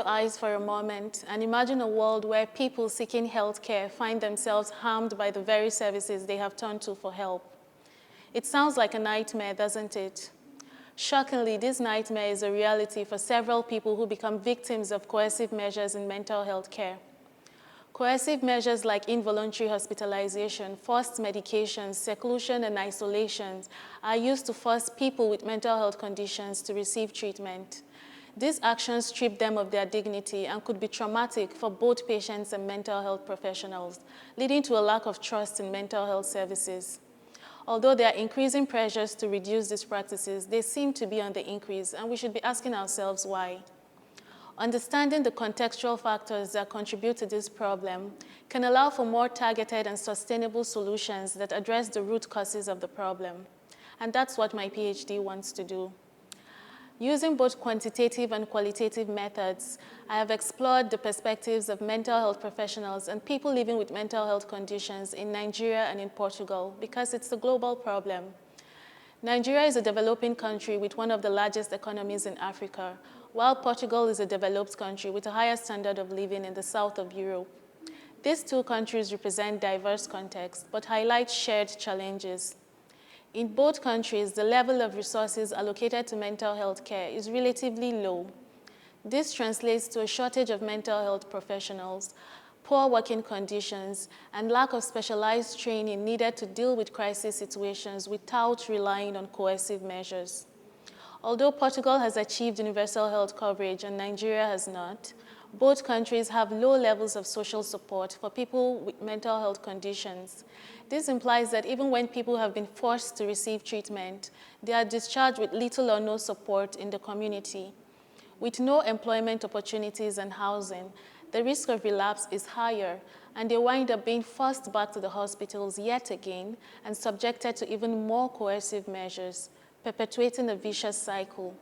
your eyes for a moment and imagine a world where people seeking health care find themselves harmed by the very services they have turned to for help. It sounds like a nightmare, doesn't it? Shockingly, this nightmare is a reality for several people who become victims of coercive measures in mental health care. Coercive measures like involuntary hospitalization, forced medications, seclusion, and isolation are used to force people with mental health conditions to receive treatment. These actions strip them of their dignity and could be traumatic for both patients and mental health professionals, leading to a lack of trust in mental health services. Although there are increasing pressures to reduce these practices, they seem to be on the increase, and we should be asking ourselves why. Understanding the contextual factors that contribute to this problem can allow for more targeted and sustainable solutions that address the root causes of the problem. And that's what my PhD wants to do. Using both quantitative and qualitative methods, I have explored the perspectives of mental health professionals and people living with mental health conditions in Nigeria and in Portugal because it's a global problem. Nigeria is a developing country with one of the largest economies in Africa, while Portugal is a developed country with a higher standard of living in the south of Europe. These two countries represent diverse contexts, but highlight shared challenges. In both countries, the level of resources allocated to mental health care is relatively low. This translates to a shortage of mental health professionals, poor working conditions, and lack of specialized training needed to deal with crisis situations without relying on coercive measures. Although Portugal has achieved universal health coverage and Nigeria has not, both countries have low levels of social support for people with mental health conditions. This implies that even when people have been forced to receive treatment, they are discharged with little or no support in the community. With no employment opportunities and housing, the risk of relapse is higher, and they wind up being forced back to the hospitals yet again and subjected to even more coercive measures, perpetuating a vicious cycle.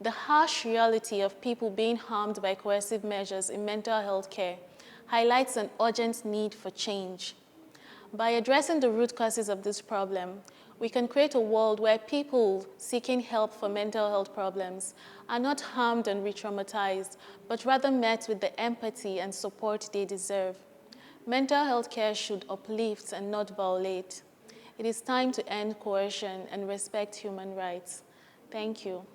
The harsh reality of people being harmed by coercive measures in mental health care highlights an urgent need for change. By addressing the root causes of this problem, we can create a world where people seeking help for mental health problems are not harmed and re-traumatized, but rather met with the empathy and support they deserve. Mental health care should uplift and not violate. It is time to end coercion and respect human rights. Thank you.